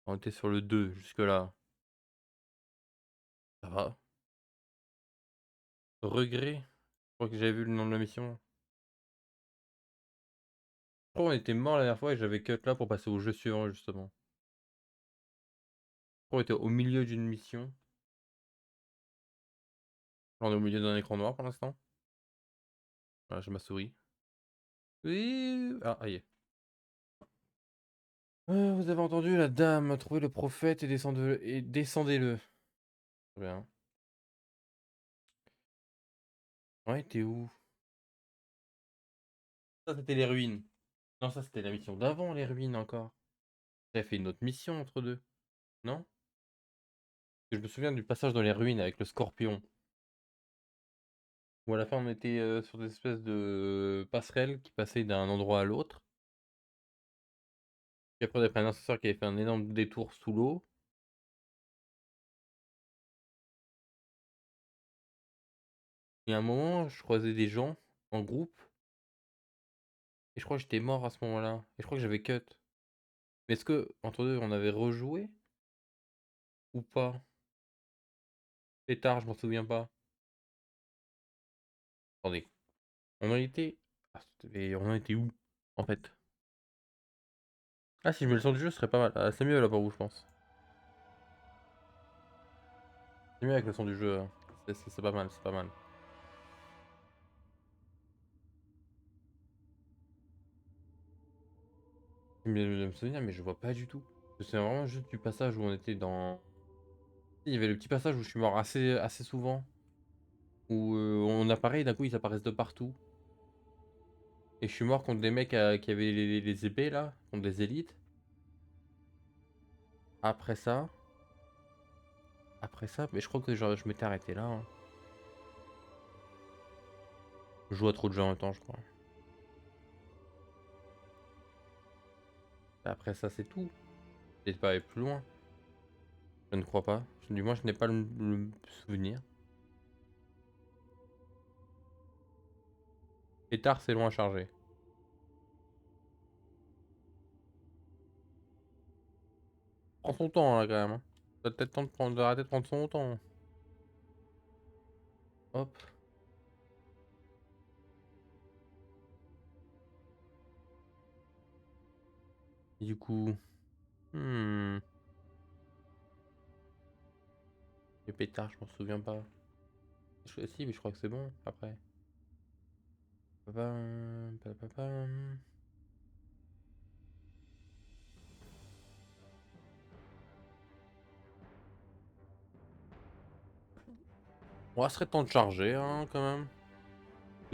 On était sur le 2 jusque-là. Ça va. Regret? Je crois que j'avais vu le nom de la mission. Je crois qu'on était mort la dernière fois et j'avais cut là pour passer au jeu suivant justement. Je crois qu'on était au milieu d'une mission. Là, on est au milieu d'un écran noir pour l'instant. Voilà, j'ai ma souris. Oui. Ah, aïe. Vous avez entendu la dame, trouvez le prophète et descendez-le. Très bien. Ouais, t'es où? Ça, c'était les ruines. Non, ça, c'était la mission d'avant, les ruines encore. J'avais fait une autre mission entre deux, non? Je me souviens du passage dans les ruines avec le scorpion. Où à la fin, on était sur des espèces de passerelles qui passaient d'un endroit à l'autre. Puis après, on a pris un ascenseur qui avait fait un énorme détour sous l'eau. Et à un moment, je croisais des gens en groupe. Et je crois que j'étais mort à ce moment-là. Et je crois que j'avais cut. Mais est-ce que, entre deux, on avait rejoué? Ou pas? C'est tard, je m'en souviens pas. Attendez. On en était. Ah, on en était où? En fait. Ah, si je mets le son du jeu, ce serait pas mal. Ah, c'est mieux là pour vous, je pense. C'est mieux avec le son du jeu, hein. C'est pas mal, c'est pas mal. Mais de me souvenir, mais je vois pas du tout. C'est vraiment juste du passage où on était dans. Il y avait le petit passage où je suis mort assez souvent. Où on apparaît et d'un coup ils apparaissent de partout. Et je suis mort contre des mecs qui avaient les épées là, contre des élites. Après ça. Après ça, mais je crois que genre, je m'étais arrêté là, hein. Je joue à trop de jeux en même temps, je crois. Après ça, c'est tout. Peut-être pas aller plus loin. Je ne crois pas. Du moins, je n'ai pas le souvenir. Pétard, c'est loin à charger. Prends son temps là quand même, hein. T'as peut-être temps d'arrêter de prendre son temps. Hop. Et du coup. Hmm. Les pétards, je m'en souviens pas. Si, mais je crois que c'est bon après. Papam, papapam. Ouais, serait temps de charger, hein, quand même.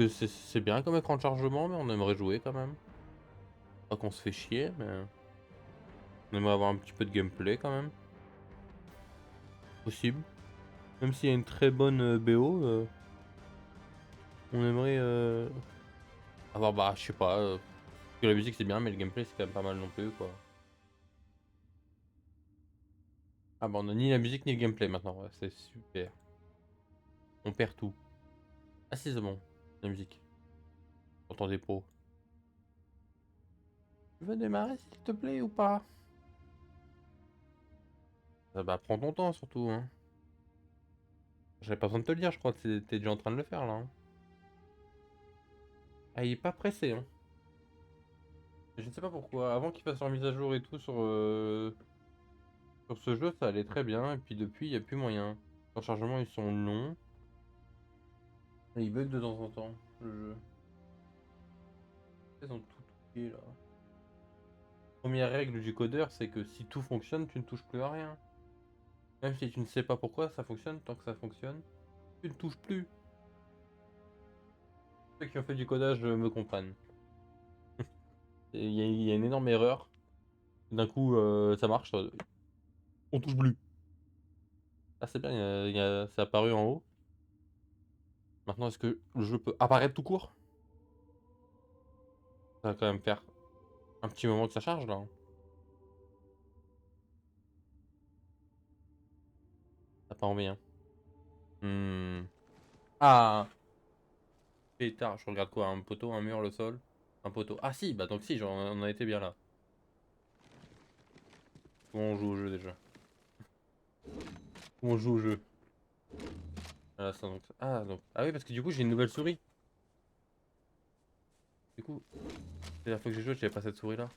C'est bien comme écran de chargement, mais on aimerait jouer quand même. Pas qu'on se fait chier, mais on aimerait avoir un petit peu de gameplay quand même. Possible. Même s'il y a une très bonne BO, on aimerait avoir, bah, je sais pas. Que la musique c'est bien, mais le gameplay c'est quand même pas mal non plus, quoi. Ah bah, on a ni la musique ni le gameplay maintenant, ouais, c'est super. On perd tout. Ah si, c'est bon, la musique. J'entends des pros. Tu veux démarrer s'il te plaît ou pas? Ah bah, prends ton temps surtout, hein. J'avais pas besoin de te le dire, je crois que t'es déjà en train de le faire là, hein. Ah, il est pas pressé, hein. Je ne sais pas pourquoi. Avant qu'il fasse leur mise à jour et tout sur ce jeu, ça allait très bien. Et puis depuis, il n'y a plus moyen. Les chargements, ils sont longs. Et ils bug de temps en temps, le jeu. Ils ont tout touché là. Première règle du codeur, c'est que si tout fonctionne, tu ne touches plus à rien. Même si tu ne sais pas pourquoi ça fonctionne, tant que ça fonctionne, tu ne touches plus. Ceux qui ont fait du codage me comprennent. Il y a une énorme erreur. D'un coup, ça marche. On touche plus. Ah, c'est bien, c'est apparu en haut. Maintenant, est-ce que le jeu peut apparaître tout court? Ça va quand même faire un petit moment que ça charge là, hein. T'as pas envie, hein. Hmm. Ah! Pétard, je regarde quoi? Un poteau, un mur, le sol? Un poteau. Ah si, bah donc si, on a été bien là. Comment on joue au jeu déjà? Comment on joue au jeu? Ah, ça, donc... Ah, donc... Ah oui, parce que du coup j'ai une nouvelle souris. Du coup, c'est la fois que j'ai joué, j'avais pas cette souris là.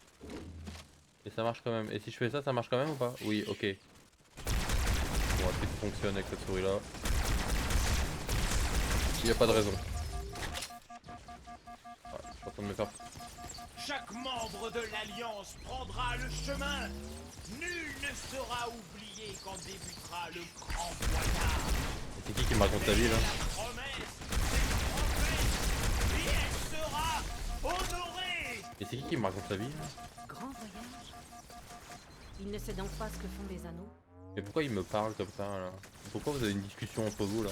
Et ça marche quand même. Et si je fais ça, ça marche quand même ou pas? Oui, ok. Bon, est-ce que ça fonctionne avec cette souris là? Il n'y a pas de raison. Ah, je suis en train de me faire... Chaque membre de l'Alliance prendra le chemin. Nul ne sera oublié quand débutera le grand voyage. C'est qui me raconte sa vie là? La promesse, c'est une promesse, et elle sera honorée. Et c'est qui me raconte sa vie là? Grand voyage. Il ne sait donc pas ce que font les anneaux. Mais pourquoi il me parle comme ça là? Pourquoi vous avez une discussion entre vous là?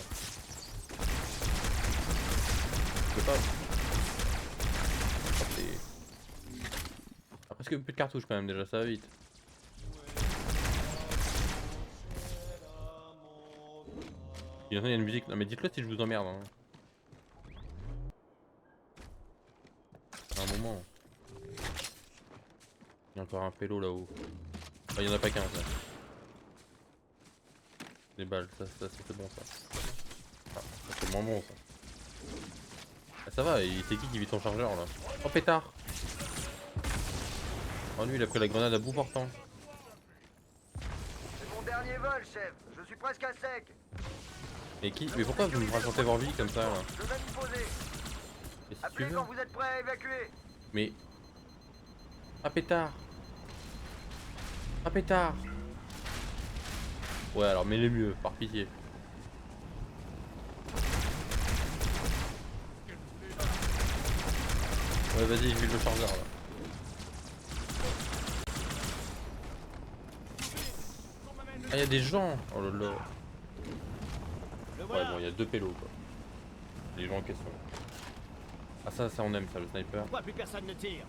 Je sais pas. Ah, presque plus de cartouches quand même déjà, ça va vite. Il y a une musique. Non mais dites-le si je vous emmerde. Hein. À un moment. Il y a encore un pélo là-haut. Enfin, il y en a pas qu'un là. Des balles, ça c'est bon ça. Ah, ça c'est moins bon ça. Ah, ça va, c'est qui vit ton chargeur là? Oh pétard! Oh lui il a pris la grenade à bout portant. C'est mon dernier vol, chef. Je suis presque à sec. Mais pourquoi vous me racontez vos vies comme ça là? Je vais me poser. Et si tu Appelez veux. quand vous êtes prêt à évacuer. Mais... Ah pétard! Ah pétard! Ouais alors mets-les mieux, par pitié. Ouais vas-y, je vide le chargeur là. Ah y'a des gens! Oh là là. Ouais bon y'a deux pélos quoi. Les gens en question. Ah ça on aime ça, le sniper. Pourquoi plus personne ne tire?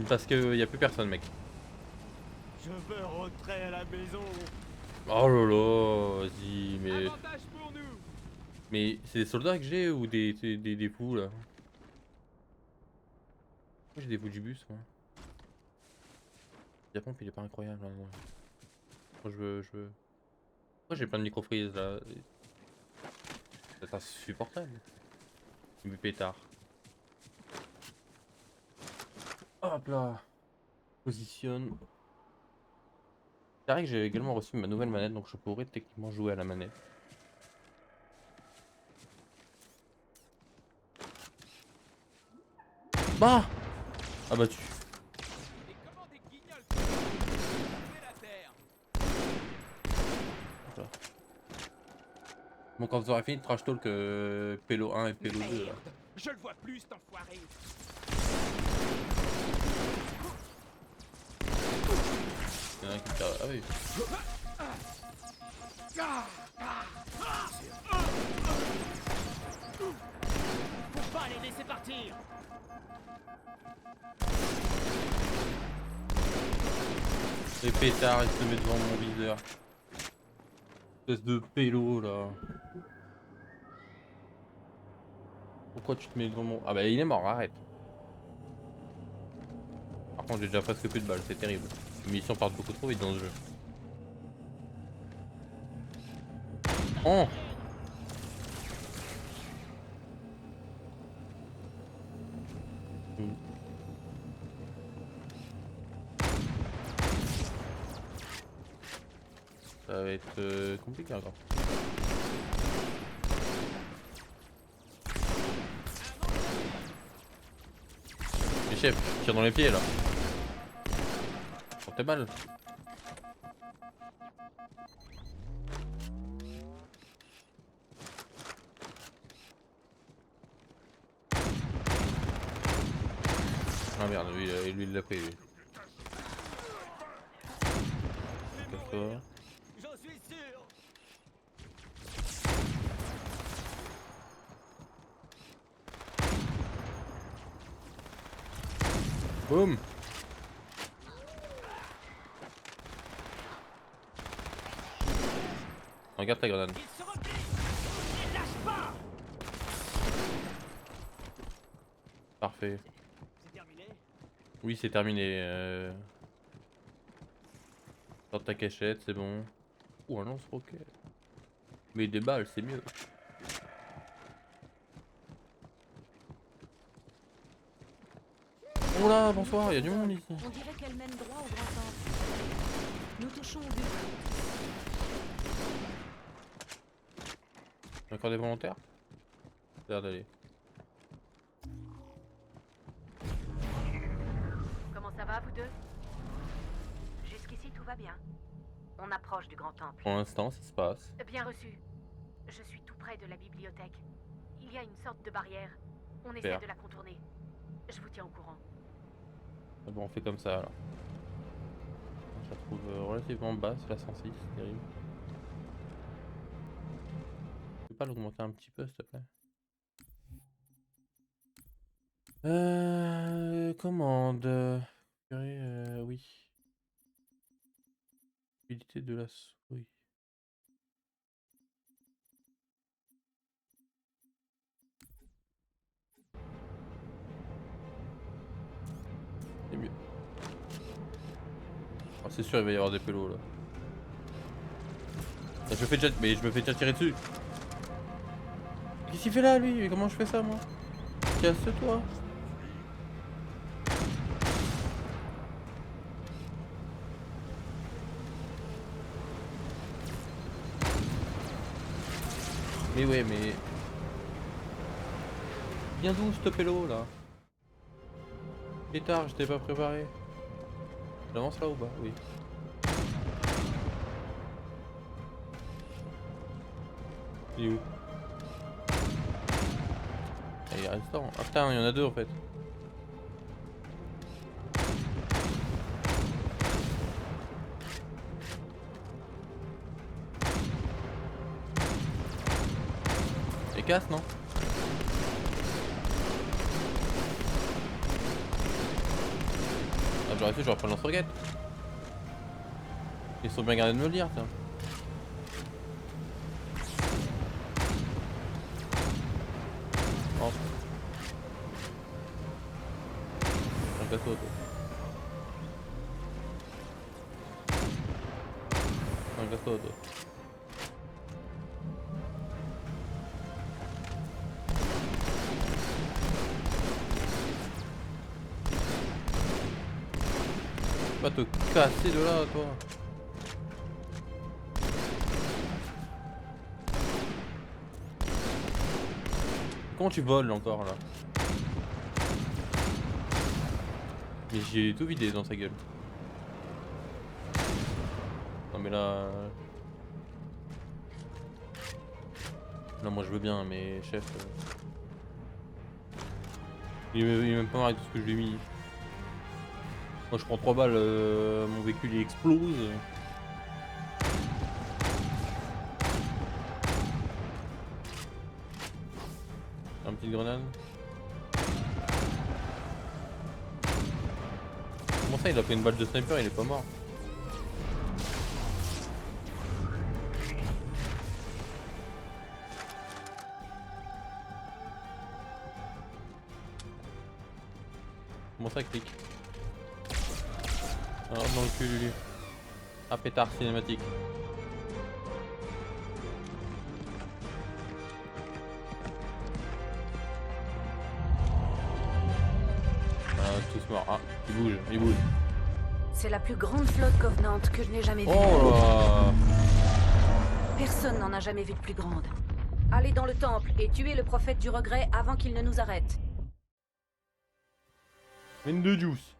Parce que y a plus personne mec. Je veux rentrer à la maison. Oh là là, vas-y mais... Avantage pour nous. Mais c'est des soldats que j'ai ou des fous là? Pourquoi j'ai des fous du bus moi? La pompe il est pas incroyable là, non. Moi je veux... Pourquoi j'ai plein de micro-freeze là? C'est insupportable. Il me pétard. Hop là. Positionne. C'est vrai que j'ai également reçu ma nouvelle manette donc je pourrais techniquement jouer à la manette. Bah! Ah bah tu... Et comment des guignols trouver la terre? Bon quand vous aurez fini de trash talk Pélo 1 et Pélo 2 là. Je le vois plus, cet enfoiré. Il y en a un qui me tire... Ah oui. Faut pas les laisser partir. Les pétards, il se met devant mon viseur. Espèce de pélo là. Pourquoi tu te mets devant mon... Ah bah il est mort, arrête. Par contre j'ai déjà presque plus de balles, c'est terrible. Les munitions partent beaucoup trop vite dans ce jeu. Oh! Ça va être compliqué encore. Mais chef, tire dans les pieds là. Sur tes balles. Ah merde, lui il l'a pris lui. D'accord. J'en suis sûr. Boum! Regarde ta grenade. Il se replie. Ne lâche pas. Parfait. C'est terminé. Oui, c'est terminé. Dans ta cachette, c'est bon. Ou un lance-roquette. Mais des balles, c'est mieux. Oh là, bonsoir, il y a du monde ici. On dirait qu'elle mène droit au grand temple. Nous touchons au but. Y'a encore des volontaires? Ça a l'air d'aller. Comment ça va, vous deux? Jusqu'ici, tout va bien. On approche du grand temple. Pour l'instant, ça se passe. Bien reçu. Je suis tout près de la bibliothèque. Il y a une sorte de barrière. On essaie Super. de la contourner. Je vous tiens au courant. Ah bon, on fait comme ça alors. Je la trouve relativement basse, la 106, c'est terrible. Tu peux pas l'augmenter un petit peu, s'il te plaît? Commande. Purée, oui. Utilité de la souris. C'est mieux. Oh, c'est sûr, il va y avoir des pélos là. Ça, mais je me fais déjà tirer dessus. Qu'est-ce qu'il fait là, lui? Comment je fais ça, moi? Casse-toi. Mais ouais, mais... Viens d'où, ce pélo, là? Pétard, j'étais pas préparé. J'avance là ou bas? Oui. Il est où? Ah, il reste temps. Ah putain, il y en a deux en fait. Et casse, non? Ah, j'aurais fait, j'aurais pris le lance-roquette. Ils sont bien gardés de me le dire, tiens. Oh. Un gâteau, toi. Un gâteau, toi. Va te casser de là, toi. Comment tu voles encore là? Mais j'ai tout vidé dans sa gueule. Non mais là... Non moi je veux bien mais chef... Il est même pas marre avec tout ce que je lui ai mis. Moi je prends 3 balles, mon véhicule il explose. Un petit grenade. Comment ça il a pris une balle de sniper, il est pas mort? Comment ça clique? Alors dans le cul Lulu. Ah pétard cinématique. Ah tous morts. Ah il bouge, il bouge. C'est la plus grande flotte Covenant que je n'ai jamais vue. Oh là. Personne n'en a jamais vu de plus grande. Allez dans le temple et tuez le prophète du regret avant qu'il ne nous arrête. Mine de juice.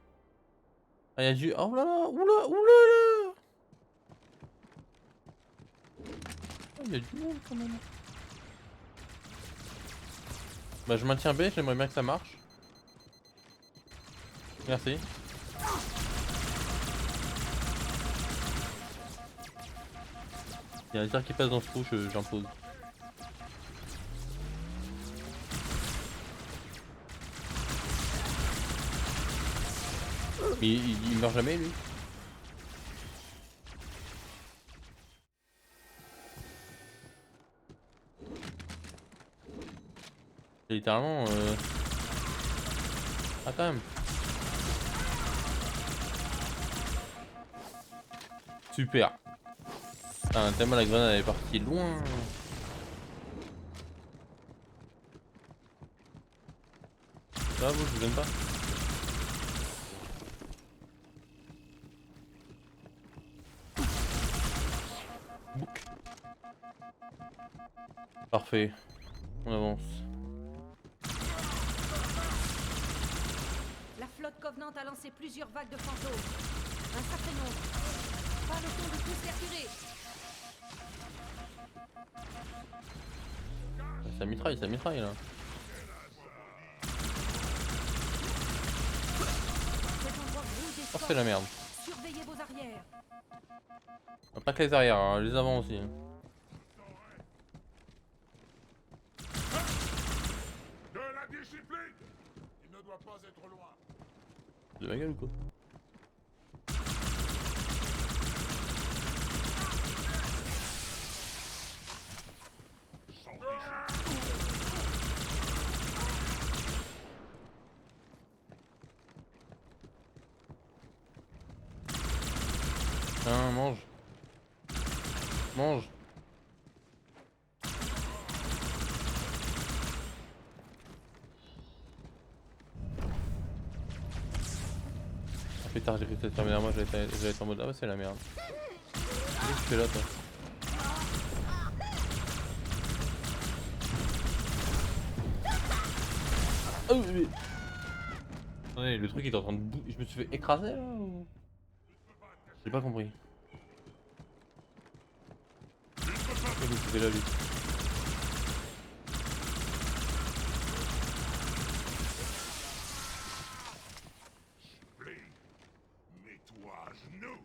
Ah y'a du... Oh là là. Oula. Oula là. Oh, y'a du monde quand même. Bah je maintiens B, j'aimerais bien que ça marche. Merci. Il y a un tir qui passe dans ce trou, j'impose. Mais il meurt jamais lui. C'est littéralement Ah quand même. Super. Putain, tellement la grenade elle est partie loin. Ça va vous, je vous donne pas. Bouc. Parfait. On avance. La flotte Covenant a lancé plusieurs vagues de fantômes. Un sacré nombre. Pas le temps de tous les tuer. Ça mitraille là. Cet endroit brûle des Oh, spores. c'est la merde. Surveillez vos arrières. Pas que les arrières, hein, les avant aussi. De la discipline. Il ne doit pas être loin. De ma gueule ou quoi? Tiens, mange. Mange. Ah putain, j'ai réussi à terminer moi, j'allais être en mode ah ouais c'est la merde. Qu'est-ce que tu fais là toi? Oh mais... Attendez, le truc il est en train de bouger. Je me suis fait écraser là ou... J'ai pas compris. Qu'est-ce que tu fais là lui? Mets-toi à genoux.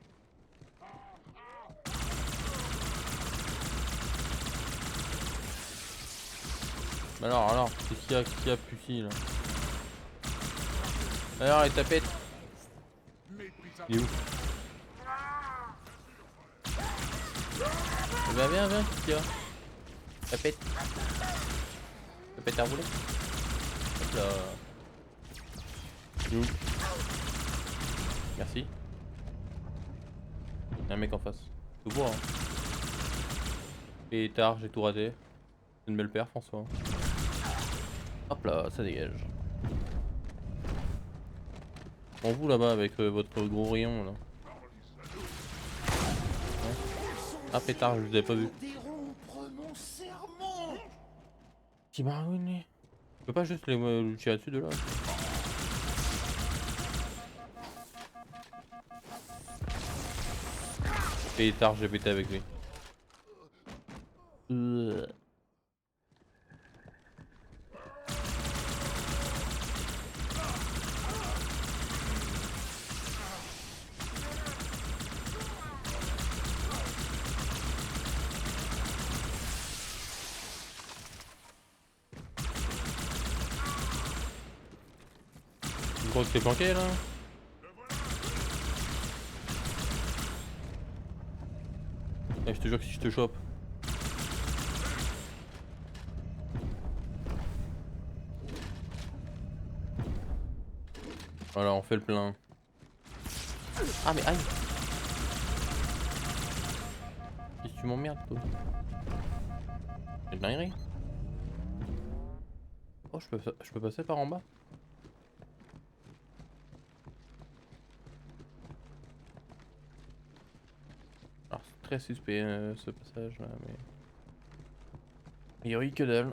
Alors, qu'est-ce qu'il y a Pussy là? Alors, les tapettes. Il est où? Viens, qu'est-ce qu'il y a? Tapette. Tapette à rouler. Hop là. Il est où? Merci. Y'a un mec en face. Tu vois, hein. Et tard, j'ai tout raté. C'est une belle paire, François. Hop là, ça dégage. Bon, vous là-bas avec votre gros rayon là. Ouais. Ah pétard, je vous avais pas vu. Dérompre mon serment. Petit marronnier. Je peux pas juste les tirer dessus de là. Pétard, j'ai pété avec lui. Tu crois que t'es planqué là? Eh, je te jure que si je te chope. Voilà, on fait le plein. Ah mais aïe! Qu'est-ce que tu m'emmerdes toi? C'est une dinguerie. Oh, je peux passer par en bas? Alors c'est très suspect ce passage là, mais... A priori que dalle.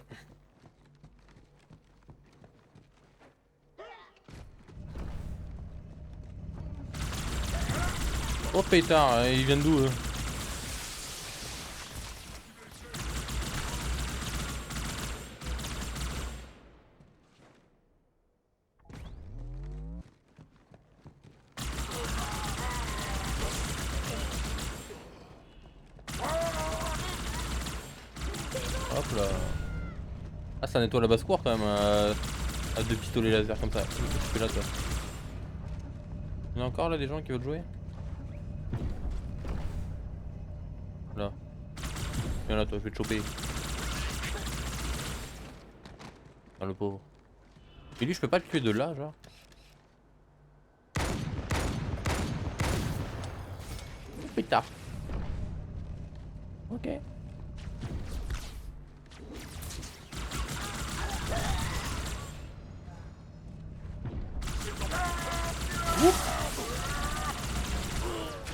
Oh pétard, ils viennent d'où eux? Hop là. Ah ça nettoie la basse-cour quand même à deux pistolets laser comme ça. Qu'est-ce que tu fais là toi? Il y en a encore là des gens qui veulent jouer? Là. Viens là toi, je vais te choper. Ah le pauvre. Et lui je peux pas le tuer de là genre? Oh, pétard. Ok.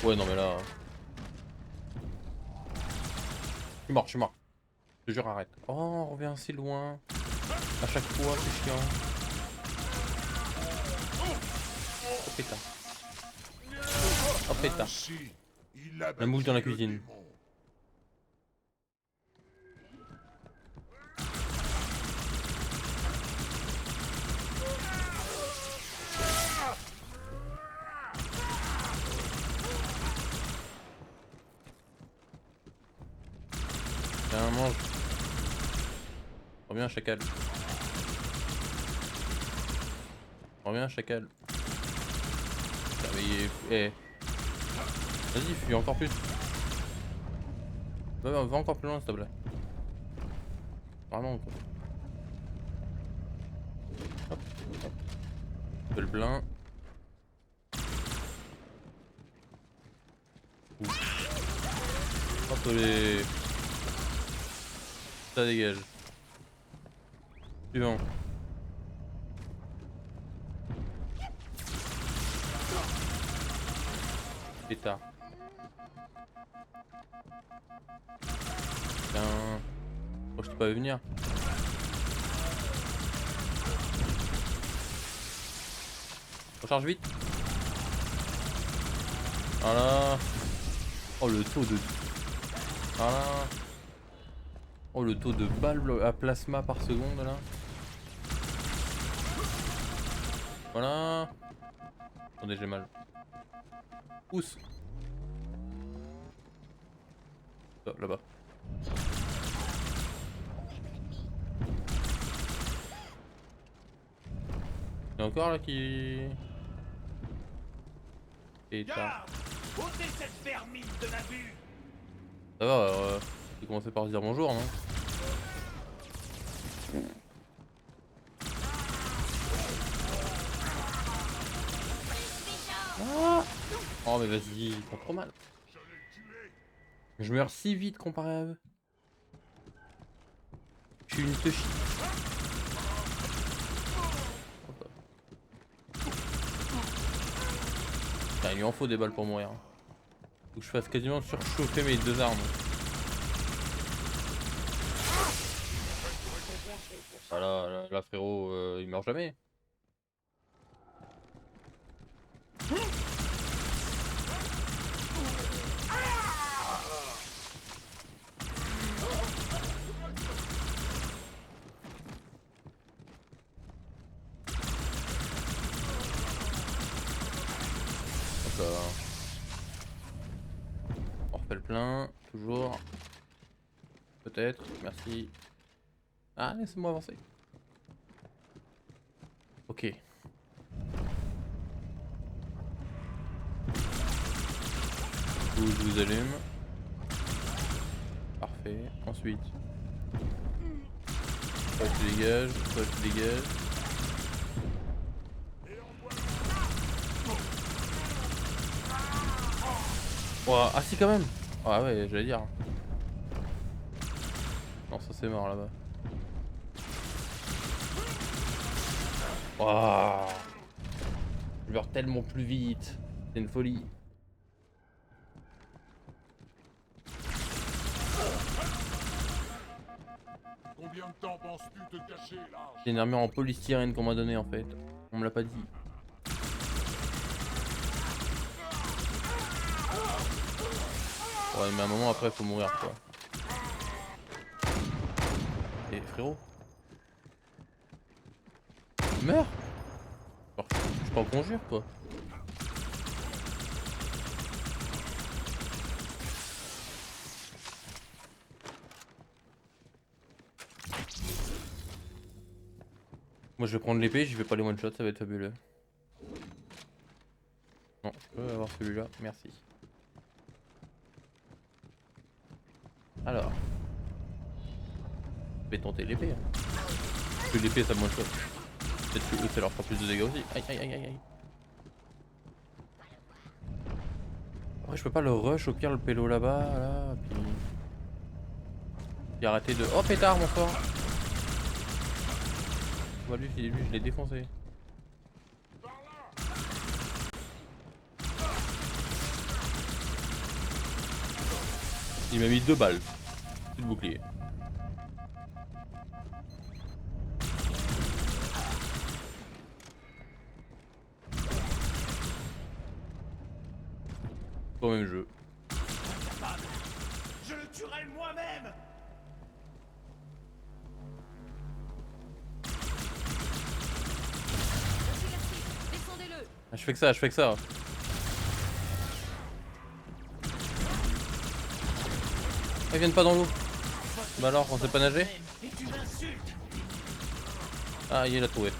Ouais, non, mais là. Je suis mort, je suis mort. Je te jure, arrête. Oh, on revient si loin. À chaque fois, c'est chiant. Oh pétard. Oh pétard. Ainsi, il a La mouche dans la bâti le cuisine. démon. Tiens, mange. Reviens, chacal. Reviens, chacal. Putain, mais il est... Eh. Vas-y, fuis encore plus. Va encore plus loin, s'il te plaît. Vraiment, quoi. Hop, hop. Fais le plein. Ouf. Hop les... Ça dégage. Suivant. Pétard. Tiens. Oh, je t'ai pas vu venir. Recharge vite. Voilà. Oh le taux de... Voilà. Oh le taux de balles à plasma par seconde là. Voilà. Attendez, j'ai mal. Pousse. Oh, là-bas. Il y a encore là qui... Et Garde! Ôtez cette vermine de la vue! ça va, j'ai commencé par se dire bonjour, non? Ah oh mais vas-y, ils font trop mal. Je meurs si vite comparé à eux. Je suis une touchy. Il lui en faut des balles pour mourir. Faut que je fasse quasiment surchauffer mes deux armes. Voilà, là frérot, il meurt jamais. Hop là. On refait le plein, toujours. Peut-être, merci. Ah, laissez-moi avancer. Ok. Je vous allume. Parfait. Ensuite. Toi tu dégages, toi tu dégages. Ouah, ah si quand même. Ah ouais, j'allais dire. Non, ça c'est mort là-bas. Ouah. Je meurs tellement plus vite. C'est une folie. Combien de temps penses-tu te cacher là? C'est une armure en polystyrène qu'on m'a donné en fait. On me l'a pas dit. Ouais mais à un moment après faut mourir quoi. Et frérot, meurs. Je t'en conjure quoi. Moi je vais prendre l'épée, je vais pas les one shot, ça va être fabuleux. Non, je peux avoir celui-là, merci. Alors, je vais tenter l'épée. Hein. Parce que l'épée ça me one shot. Peut-être que eux ça leur fera plus de dégâts aussi. Aïe aïe aïe aïe aïe. Ouais, je peux pas le rush au pire le pélo là-bas, là, puis... J'ai arrêté de... Oh pétard mon fort. Bah lui je l'ai défoncé. Il m'a mis 2 balles. Plus de bouclier. Pas le même jeu. Incapable. Je le tuerai moi-même. Descendez-le. Ah, je fais que ça, je fais que ça. Ah, ils viennent pas dans l'eau. Bah alors, on sait pas nager? Est une insulte. Ah, il l'a trouvé.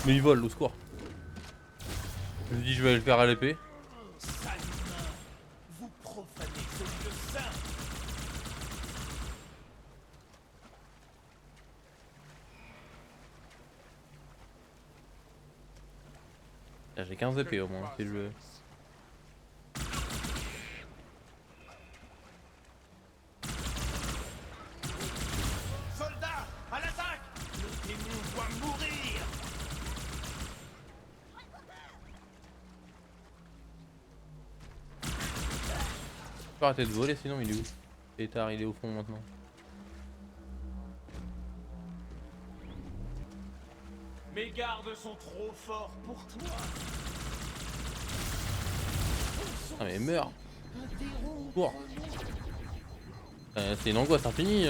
Mais il vole, au secours. Je me dis je vais le faire à l'épée. Sale humain, vous profanez ce lieu saint. Ah, j'ai 15 épées au moins, si je veux. Soldats, à l'attaque. Le démon doit mourir. Je peux arrêter de voler sinon il est où? Pétard, il est au fond maintenant. Mes gardes sont trop forts pour toi. Ah mais meurs! Cours! C'est une angoisse infinie.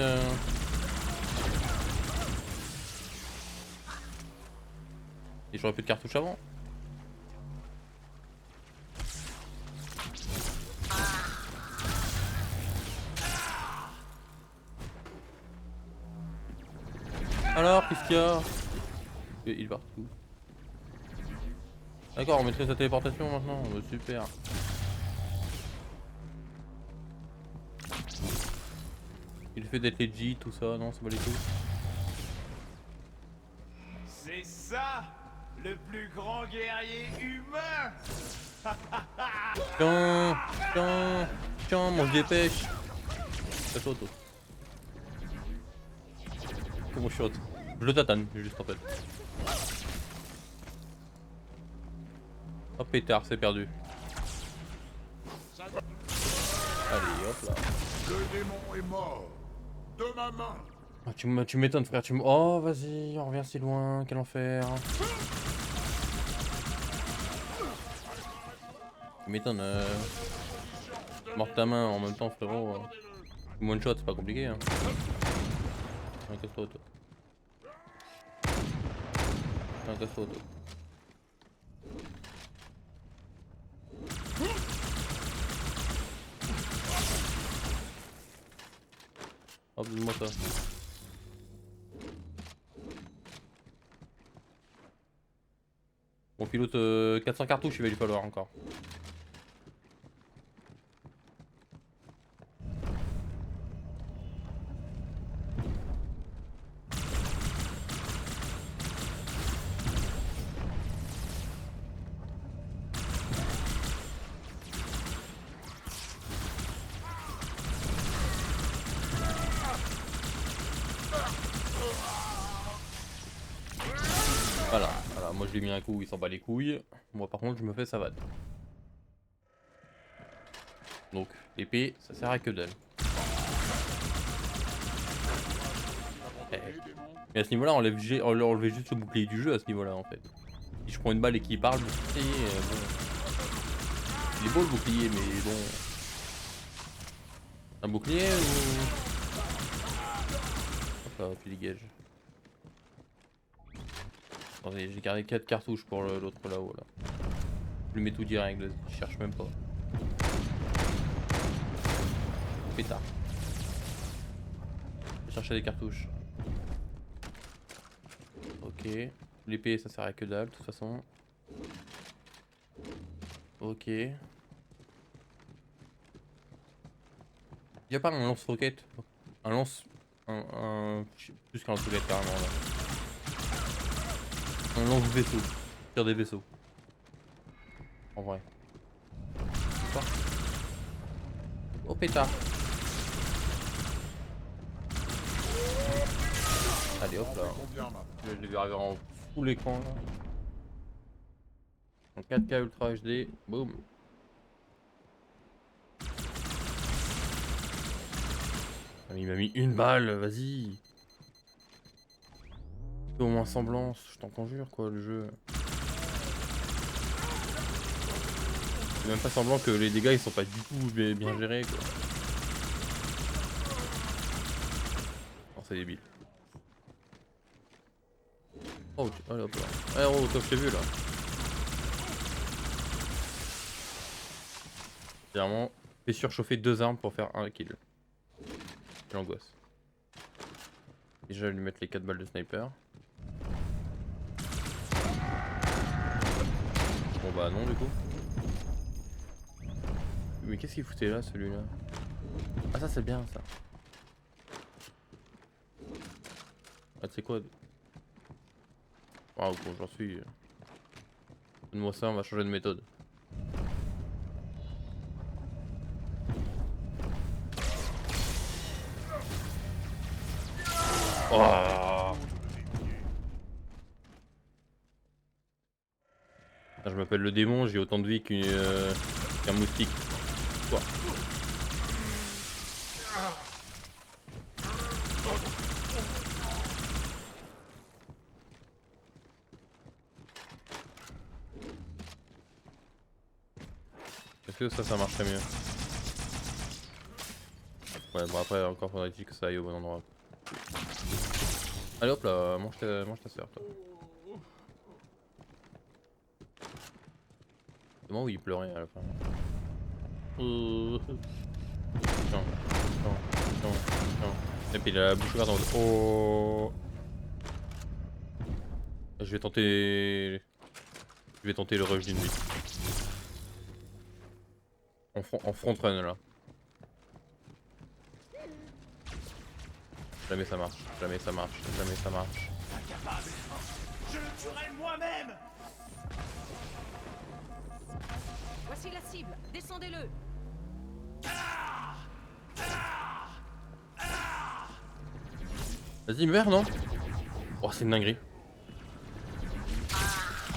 Et j'aurais plus de cartouches avant. Alors, qu'est-ce qu'il y a? Il va partout. D'accord, on maîtrise sa téléportation maintenant. Super. Il fait d'être legit, tout ça, non, c'est pas les couilles. C'est ça, le plus grand guerrier humain. Tiens, tiens, tiens, on se dépêche. Ça saute. Comment je saute? Je le tatane, juste en fait. Oh pétard, c'est perdu. Allez, hop là. Le démon est mort. De ma main. Ah, tu m'étonnes frère, Oh vas-y, on revient si loin, quel enfer. Tu m'étonnes, Mort ta main en même temps frérot. One shot, c'est pas compliqué hein. Un casse-toi toi. Un casse-toi toi. Hop, donne-moi ça. Bon pilote 400 cartouches il va lui falloir encore. Voilà, moi je lui ai mis un coup, il s'en bat les couilles. Moi par contre je me fais savate. Donc l'épée ça sert à que dalle. Mais à ce niveau là on enlevait juste le bouclier du jeu à ce niveau là en fait. Si je prends une balle et qu'il parle, bon. Il est beau le bouclier mais bon. Un bouclier ou... Hop là, tu dégages. Attendez, j'ai gardé 4 cartouches pour l'autre là-haut là. Je lui mets tout direct, je cherche même pas. Pétard. Je vais chercher des cartouches. Ok. L'épée ça sert à que dalle de toute façon. Ok. Y'a pas un lance-roquette? Un lance... plus qu'un lance-roquette carrément là. Un lance-vaisseau. Tire des vaisseaux. En vrai. Quoi. Oh pétard. Allez hop là. Combien maintenant? Je l'ai vu arriver en full écran là. En 4K Ultra HD. Boum. Ah, il m'a mis une balle, vas-y. Fais au moins semblance, je t'en conjure quoi le jeu. C'est même pas semblant que les dégâts ils sont pas du tout bien gérés quoi. Oh c'est débile. Oh, allez hop là. Allez oh toi je t'ai vu là. Clairement, fais surchauffer 2 armes pour faire un kill. Quelle angoisse. Déjà je vais lui mettre les 4 balles de sniper. Bon bah non du coup. Mais qu'est-ce qu'il foutait là celui-là? Ah ça c'est bien ça. Ah tu sais quoi? Waouh bon, j'en suis. Donne-moi ça, on va changer de méthode. Oh. Ah, je m'appelle le démon, j'ai autant de vie qu'un moustique. Quoi? Est-ce que ça marcherait mieux? Ouais bon après encore faudrait-il que ça aille au bon endroit. Allez hop là, mange ta soeur toi. C'est moi où il pleurait à la fin. Tiens. Et puis il a la bouche ouverte en mode oh. Je vais tenter le rush d'une vie. En front run là. Jamais ça marche, jamais ça marche. Incapable. Je le tuerai moi-même. Voici la cible. Descendez-le. Vas-y meurs non? Oh c'est une dinguerie.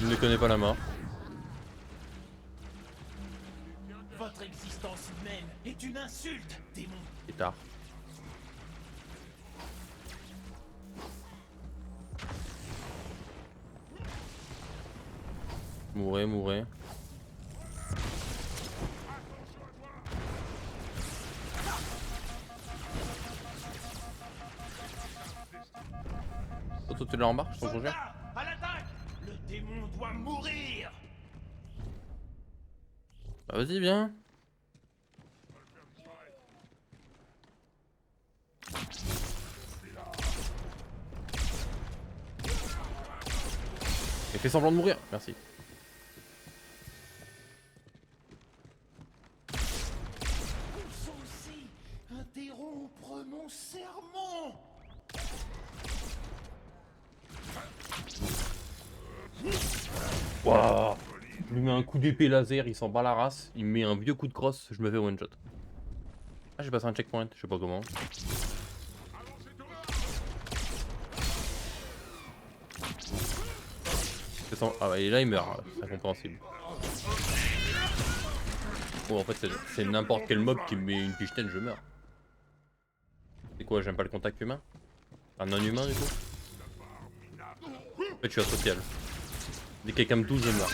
Je ne connais pas la mort. Votre existence humaine est une insulte, démon. C'est tard. Mourez. Toi tu l'as en marche, je t'en conjure. Soldats, à l'attaque. Le démon doit mourir. Bah vas-y viens. Et fais semblant de mourir, merci. Vous osez interrompre mon sermon. Waouh. Je lui mets un coup d'épée laser, il s'en bat la race. Il me met un vieux coup de crosse, je me fais one shot. Ah j'ai passé un checkpoint, je sais pas comment. Ah ouais, et là il meurt, c'est incompréhensible. Bon en fait c'est n'importe quel mob qui me met une pichenette, je meurs. C'est quoi, j'aime pas le contact humain? Un non-humain du coup? En fait je suis asocial. Dès que quelqu'un me touche je meurs.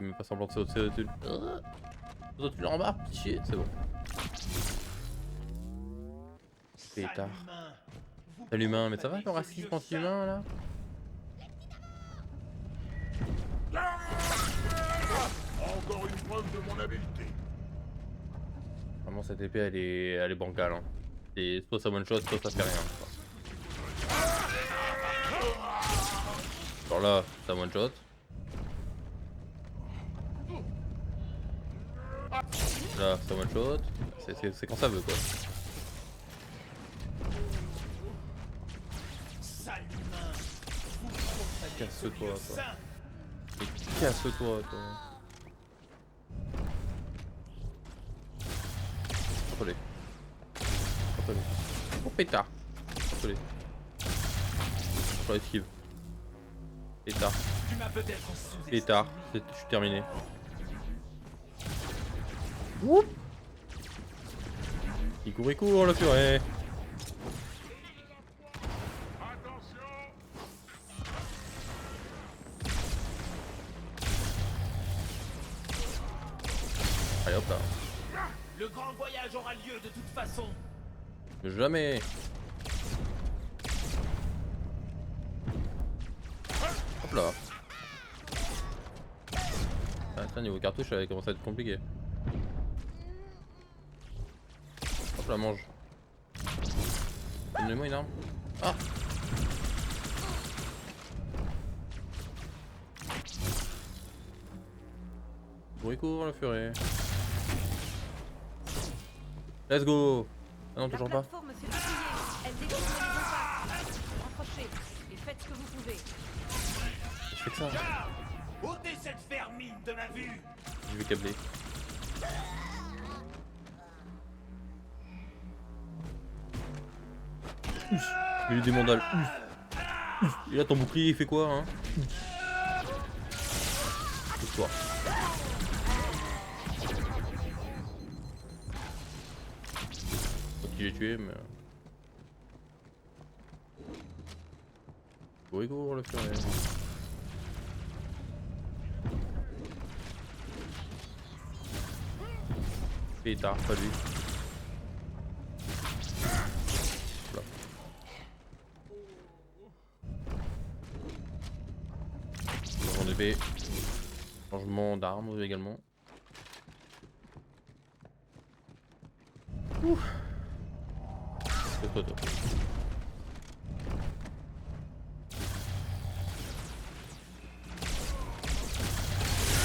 Il me fait pas semblant de sauter au-dessus. Toi tu l'en bas, chier, c'est bon. Pétard. Salut humain, mais ça va le racisme anti-humain là? Encore une preuve de mon habileté. Vraiment cette épée elle est bancale hein. Et soit ça one shot, soit ça fait rien. Genre là, ça one shot. Là, ça one shot. C'est quand ça veut quoi. Casse-toi, lieu toi. saint. Mais casse-toi, toi. Hop-les. Hop-les. Oh pétard. Hop-les. Hop-les, esquive. Pétard. Tu m'as peut-être sous-estimé. Pétard. Je suis terminé. Woup. Il court, le furet. Allez hop là. Le grand voyage aura lieu de toute façon. Jamais. Hop là. Ah, tiens, niveau cartouche, ça va commencer à être compliqué. Hop là, mange. Donnez-moi une arme. Ah. Cours, le furet. Let's go. Ah non, La toujours pas. plateforme s'est dépouillée. Elle détruit les impacts. Rapprochez et faites ce que vous pouvez. Je fais que ça. Garde, ôtez cette vermine de ma vue. Je vais câbler. Il a eu des mandales. Et là ton bouclier il fait quoi hein? Toi. Qui j'ai tué mais... Cours le furet. Pétard, pas lui. Là. Changement d'épée. Changement d'arme également. Ouh. C'est toi, toi.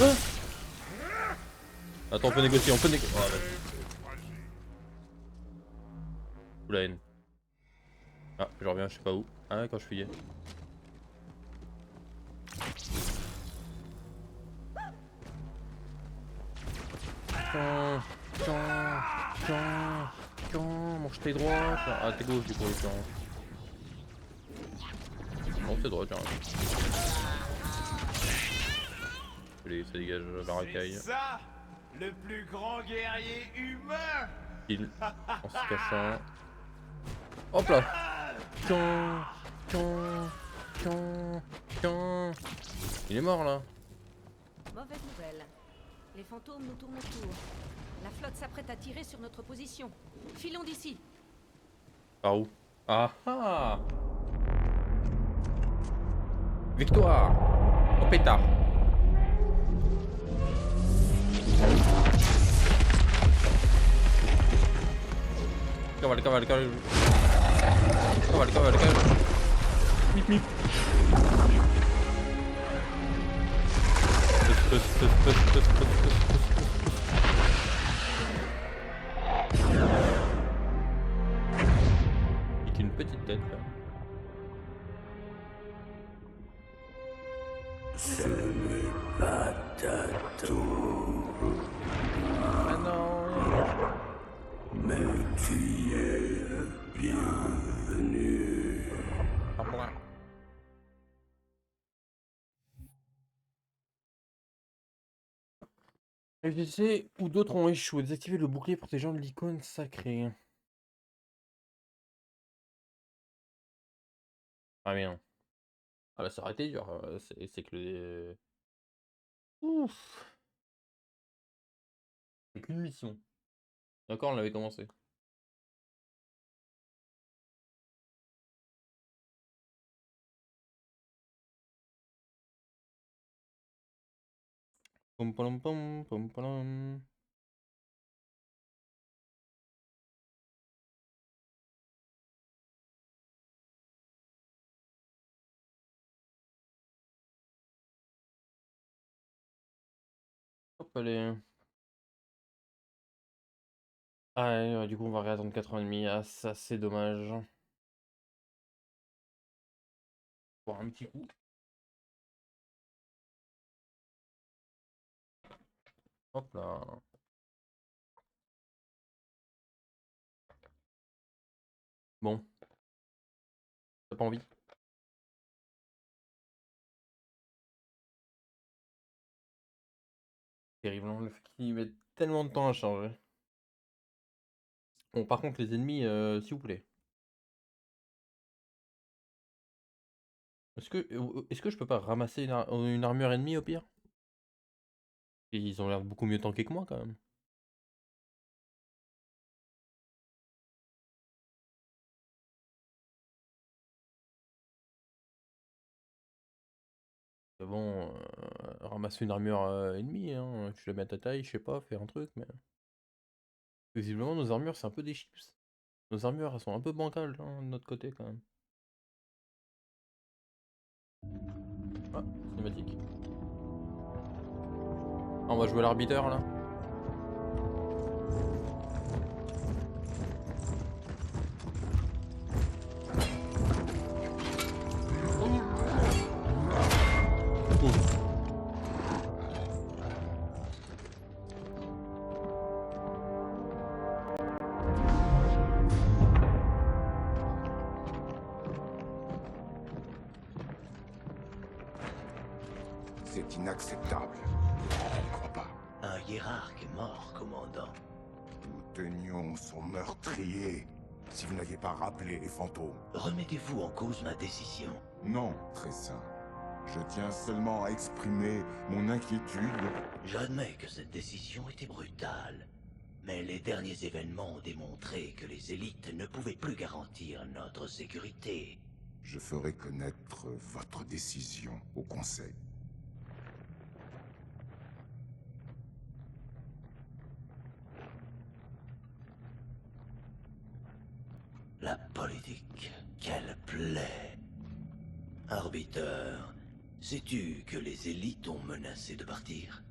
Ah. Attends, on peut négocier, Oh, vas-y. Ou la haine. Ah, je reviens, je sais pas où. Ah, quand je fuyais. Mange tes droits. Ah, t'es gauche du coup, non, c'est droit, tiens. Allez, ça dégage la racaille. C'est ça, le plus grand guerrier humain. Kill. En se cachant. Hop là. Tiens. Il est mort là. Mauvaise nouvelle. Les fantômes nous tournent autour. La flotte s'apprête à tirer sur notre position. Filons d'ici. Par où? Ah ah. Victoire. Oh pétard. Cavale. Mip. Avec une petite tête là. Ah non. Au revoir. FGC ou d'autres ont échoué. Désactiver le bouclier protégeant l'icône sacrée. Ah bien. Ah bah ça aurait été dur. C'est que le... Ouf. C'est qu'une mission. D'accord, on l'avait commencé. Pom pom pom pom pom. Hop, allez. Ah ouais, du coup on va réattendre 4h30. Ah ça c'est dommage. Pour un petit coup. Hop là. Bon, t'as pas envie? Terrible, hein, le fait qu'ils mettent tellement de temps à charger. Bon, par contre, les ennemis, s'il vous plaît. Est-ce que je peux pas ramasser une armure ennemie au pire? Ils ont l'air beaucoup mieux tankés que moi quand même. Mais bon, ramasser une armure ennemie, hein, tu la mets à ta taille, je sais pas, faire un truc, mais. Visiblement, nos armures, c'est un peu des chips. Nos armures, elles sont un peu bancales, hein, de notre côté quand même. Ah, cinématique. Ah, on va jouer l'arbitre là. Ouf. C'est inacceptable. Je n'y crois pas. Un hiérarque est mort, commandant. Nous tenions son meurtrier. Si vous n'aviez pas rappelé les fantômes. Remettez-vous en cause ma décision. Non, très saint. Je tiens seulement à exprimer mon inquiétude. J'admets que cette décision était brutale. Mais les derniers événements ont démontré que les élites ne pouvaient plus garantir notre sécurité. Je ferai connaître votre décision au Conseil. La politique, quelle plaie. Arbiteur, sais-tu que les élites ont menacé de partir?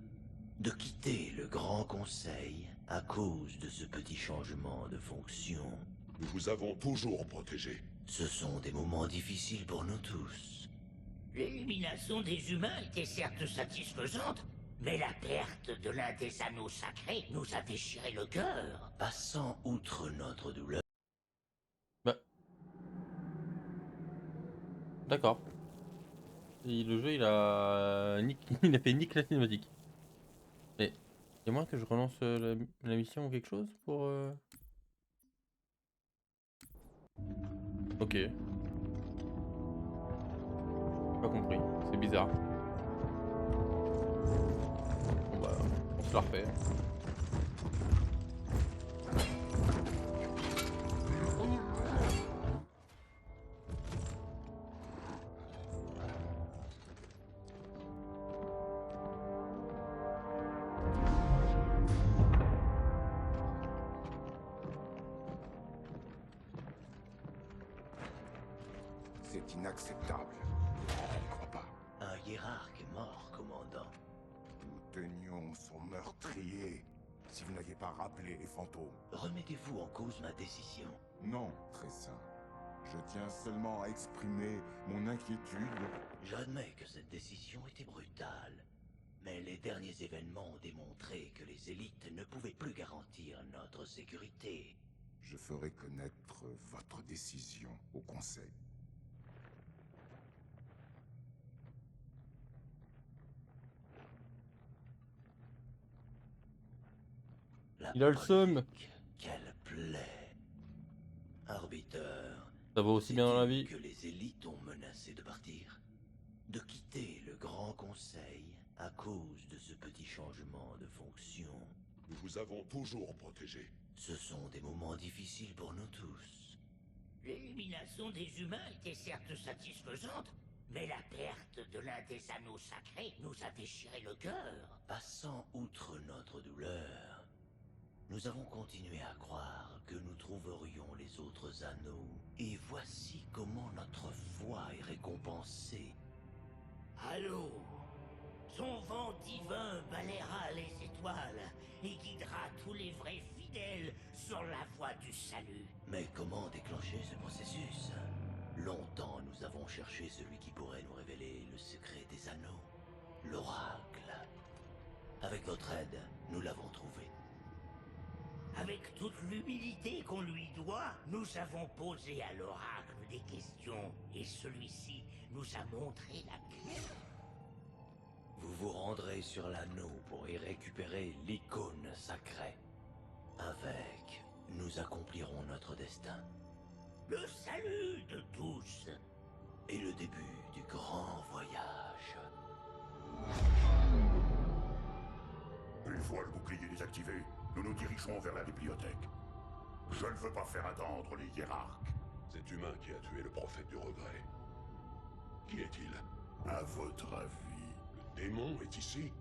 De quitter le Grand Conseil à cause de ce petit changement de fonction. Nous vous avons toujours protégé. Ce sont des moments difficiles pour nous tous. L'élimination des humains était certes satisfaisante, mais la perte de l'un des anneaux sacrés nous a déchiré le cœur. Passant outre notre douleur. Bah. D'accord. Et le jeu, il a il a fait nique la cinématique. Mais y a moyen que je relance la mission ou quelque chose pour. Ok. Pas compris. C'est bizarre. Bon bah, on se la refait. C'est inacceptable. Je n'y crois pas. Un hiérarque est mort, commandant. Nous tenions son meurtrier. Si vous n'aviez pas rappelé les fantômes. Remettez-vous en cause ma décision. Non, très saint. Je tiens seulement à exprimer mon inquiétude. J'admets que cette décision était brutale. Mais les derniers événements ont démontré que les élites ne pouvaient plus garantir notre sécurité. Je ferai connaître votre décision au Conseil. La Il a le seum. politique, quelle plaie. Arbiteur, Ça va aussi bien dans la sais-tu vie. que les élites ont menacé de partir? De quitter le Grand Conseil à cause de ce petit changement de fonction. Nous vous avons toujours protégé. Ce sont des moments difficiles pour nous tous. L'élimination des humains était certes satisfaisante, mais la perte de l'un des anneaux sacrés nous a déchiré le cœur. Passant outre notre douleur, nous avons continué à croire que nous trouverions les autres anneaux. Et voici comment notre foi est récompensée. Allô, son vent divin balayera les étoiles et guidera tous les vrais fidèles sur la voie du salut. Mais comment déclencher ce processus? Longtemps nous avons cherché celui qui pourrait nous révéler le secret des anneaux. L'oracle. Avec votre aide, nous l'avons trouvé. Avec toute l'humilité qu'on lui doit, nous avons posé à l'oracle des questions et celui-ci nous a montré la clé. Vous vous rendrez sur l'anneau pour y récupérer l'icône sacrée. Avec, nous accomplirons notre destin. Le salut de tous. Et le début du grand voyage. Une fois le bouclier désactivé, nous nous dirigeons vers la bibliothèque. Je ne veux pas faire attendre les hiérarques. Cet humain qui a tué le prophète du regret. Qui est-il? À votre avis, Le démon est ici?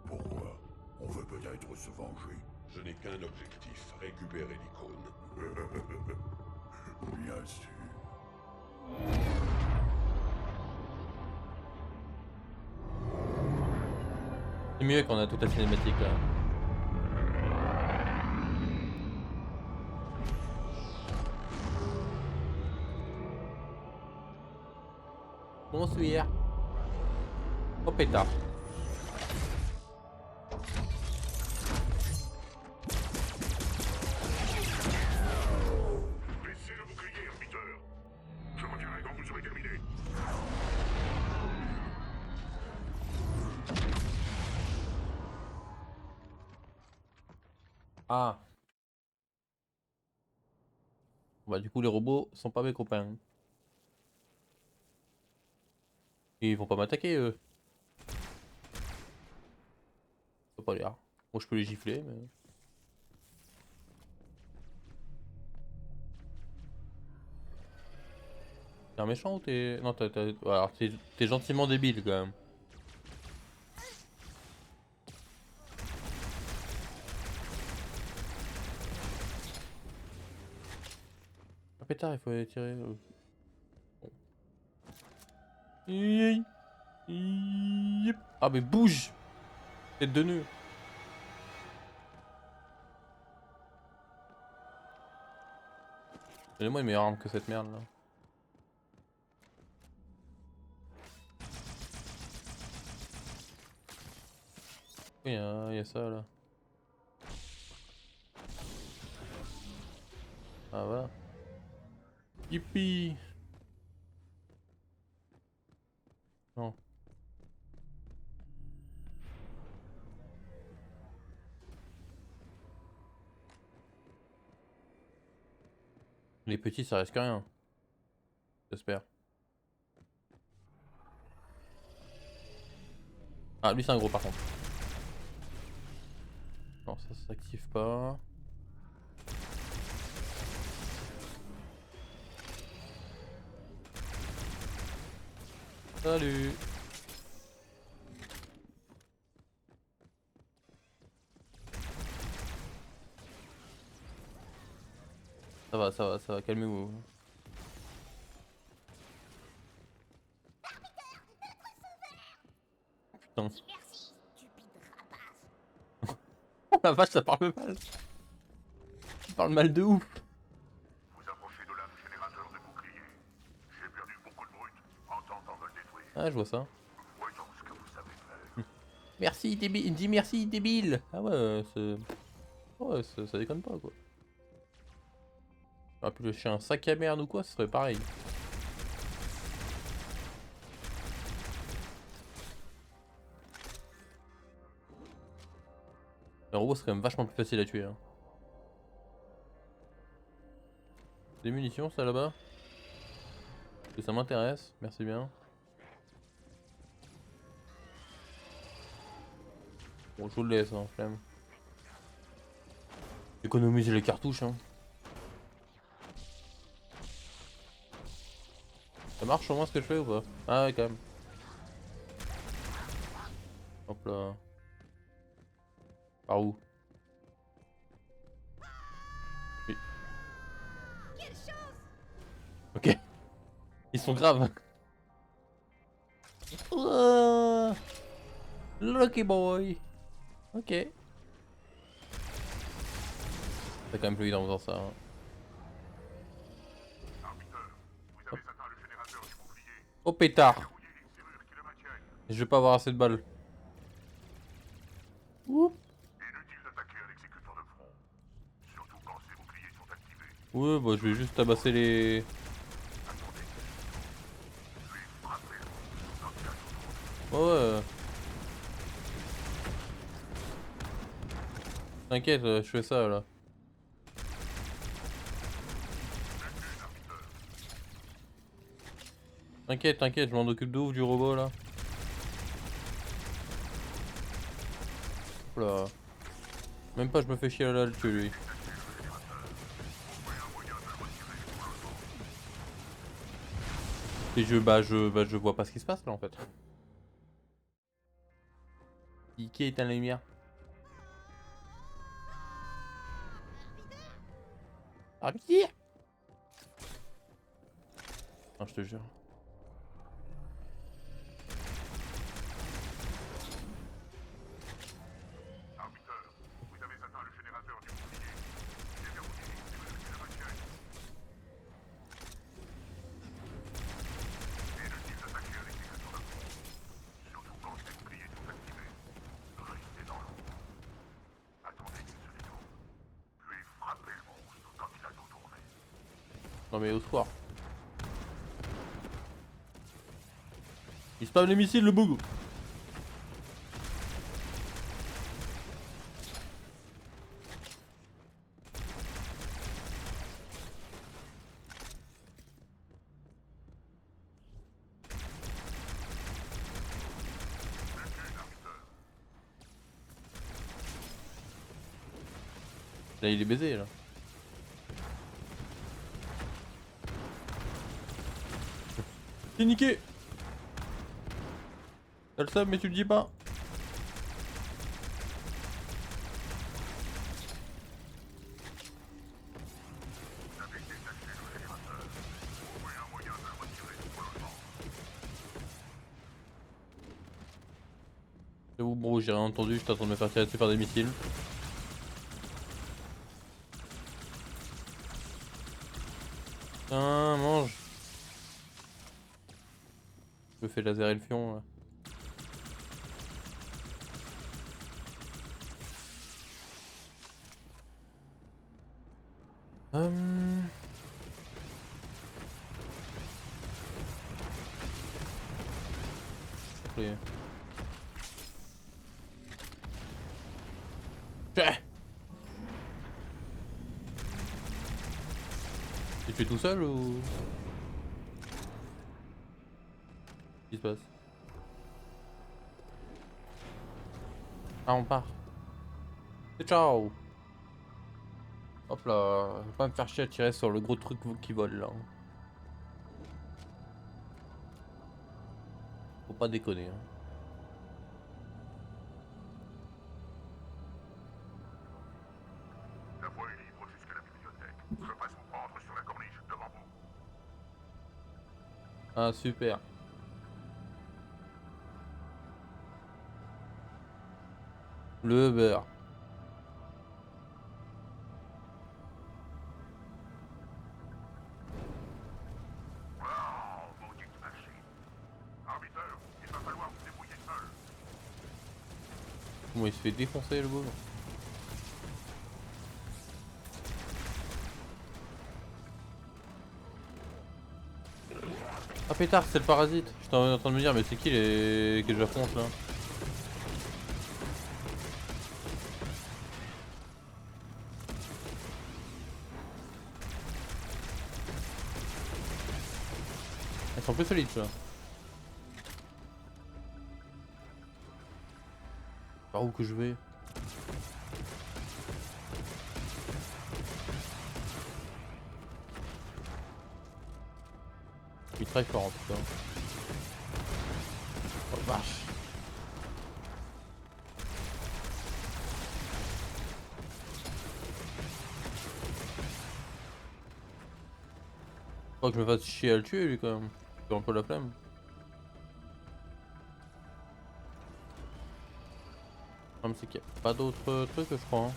pourquoi? On veut peut-être se venger. Je n'ai qu'un objectif, récupérer l'icône. Bien sûr. C'est mieux qu'on a toute la cinématique là. Bonsoir. Oh pétard. Baissez le bouclier, orbiteur. Je reviendrai quand vous serez terminé. Ah. Bah du coup les robots sont pas mes copains. Et ils vont pas m'attaquer eux. Ça peut pas l'air. Moi je peux les gifler mais... T'es un méchant ou t'es... Non alors t'es gentiment débile quand même. Ah pétard il faut aller tirer... Bon. Yep. Ah mais bouge. Tête de nœud. Donnez-moi une meilleure arme que cette merde là. Oui, y a ça là. Ah voilà. Yippee. Non. Les petits ça risque rien. J'espère. Ah lui c'est un gros par contre. Non ça s'active pas. Salut. Ça va, calmez-vous. Putain. Merci, stupide rapace. Oh la vache, ça parle mal. Ça parle mal de ouf. Vous approchez de l'un des générateurs de boucliers. J'ai perdu beaucoup de brut en tentant de le détruire. Ah, je vois ça. Voyons ce que vous savez faire. Merci, débile. Il dit merci, débile. Ah ouais, c'est... Ouais, ça déconne pas, quoi. J'aurais pu le chien un sac à merde ou quoi, ce serait pareil. Le robot, c'est quand même vachement plus facile à tuer. Hein. Des munitions, ça, là-bas? Parce que ça m'intéresse, merci bien. Bon, je vous le laisse, hein, flemme. Économiser les cartouches, hein. Ça marche au moins ce que je fais ou pas? Ah ouais, quand même. Hop là. Par où? Oui. Ok. Ils sont graves. Lucky boy. Ok. C'est quand même plus évident en faisant ça. Hein. Arbiteur, vous avez atteint le générateur du bouclier. Oh pétard. Verrouillez les serrures qui le maintiennent. Je vais pas avoir assez de balles. Oup. Inutile d'attaquer à l'exécuteur de front. Surtout quand ses boucliers sont activés. Ouais, bah je vais juste tabasser les... Ouais, ouais. T'inquiète, je fais ça là. T'inquiète, t'inquiète, je m'en occupe de ouf du robot là. Oula. Même pas je me fais chier là le tuer lui. Et je vois pas ce qui se passe là en fait. Qui éteint la lumière? Ah qui? Non je te jure. Arbiter, vous avez atteint le générateur du bouclier. C'est bien vous dirigez si vous devez le retirer. Inutile d'attaquer à l'exécuteur de front. Surtout quand ses boucliers sont activés. Restez dans l'ombre. Attendez qu'il se détourne. Puis frappez le monstre quand il a tout tourné. Non mais au soir. Il spamme les missiles le bougou. Là il est baisé là. T'es niqué. T'as le seum mais tu le dis pas. J'avoue bro, j'ai rien entendu, je t'attends de me faire tirer dessus par des missiles. Tiens, mange. Je me fais laserer le fion là. Allez. Tu es tout seul ou... Qu'est-ce qui se passe? Ah on part. Et ciao. Hop là, je vais pas me faire chier à tirer sur le gros truc qui vole là. Faut pas déconner. Hein. La voie est libre jusqu'à la bibliothèque. Je passe vous prendre sur la corniche devant vous. Ah super. Le beurre. Oh, maudite machine. Arbiter, il va falloir vous débrouiller seul. Comment il se fait défoncer le beau? Ah pétard, c'est le parasite. J'étais en train de me dire mais c'est qui les que j'affronte là? Elles sont plus solides là. Par où que je vais? Il est très fort en tout cas. Oh vache. Faut que je me fasse chier à le tuer lui quand même. J'ai un peu la flemme. Non mais c'est qu'il n'y a pas d'autres trucs je crois. Hein.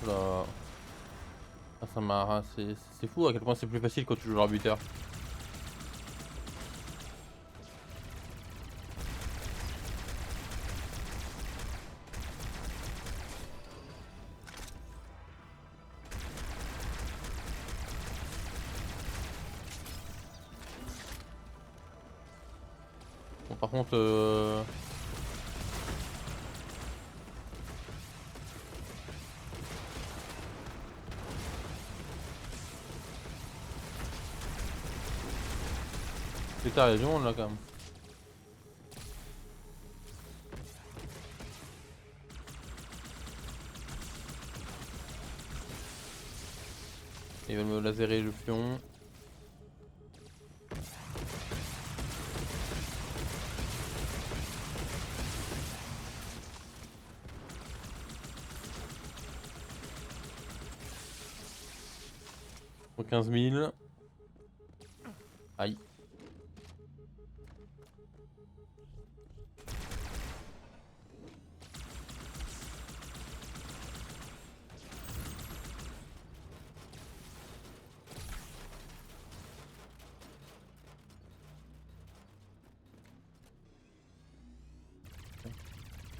Hop là. Ah, ça m'a... C'est fou à quel point c'est plus facile quand tu joues l'arbitre. Bon, par contre... Putain, il y a du monde là quand même. Ils veulent me laserer le pion. Pour 15 000. Aïe.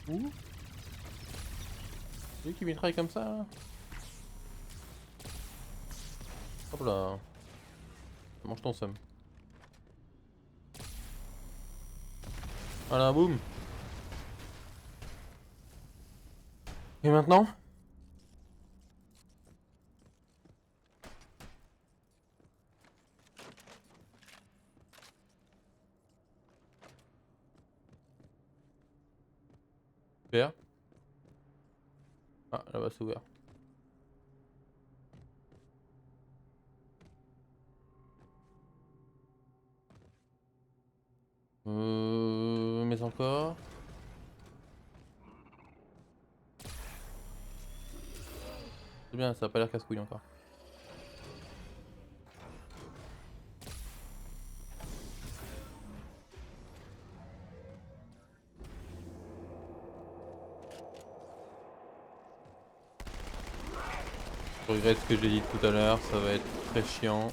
Ouh. C'est lui qui mitraille comme ça là. Hop là. Mange ton seum. Voilà, boum. Et maintenant? Super. Ah, là-bas c'est ouvert. Mais encore. C'est bien, ça a pas l'air casse-couille encore. Je regrette ce que j'ai dit tout à l'heure, ça va être très chiant.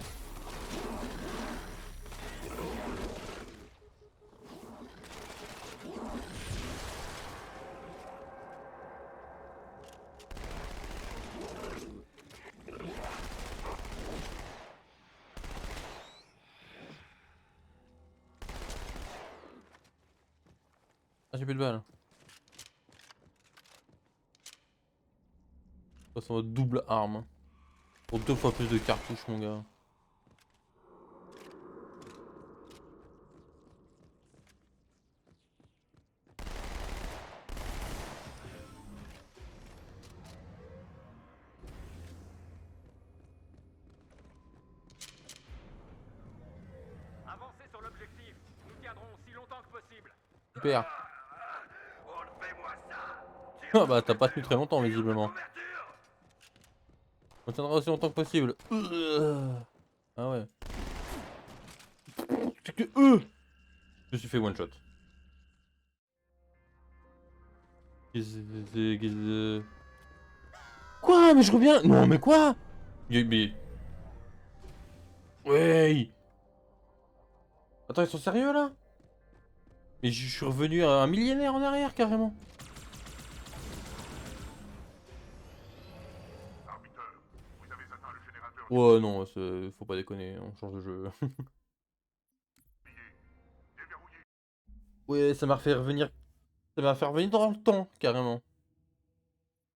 Ah, j'ai plus de balles. Ça c'est en mode double arme. Pour 2 fois plus de cartouches, mon gars. Avancez sur l'objectif. Nous tiendrons aussi longtemps que possible. Super. Enlevez-moi ça. Ah bah t'as pas tenu très longtemps visiblement. On tiendra aussi longtemps que possible. Ah ouais. C'est que je me suis fait one shot. Quoi? Mais je reviens. Non mais quoi? Mais... Ouais. Attends, ils sont sérieux là? Mais je suis revenu à un millénaire en arrière carrément. Arbiteur, vous avez atteint le générateur. Ouais non, faut pas déconner, on change de jeu. Déverrouillé. Ouais, ça m'a fait revenir. Ça m'a fait revenir dans le temps carrément.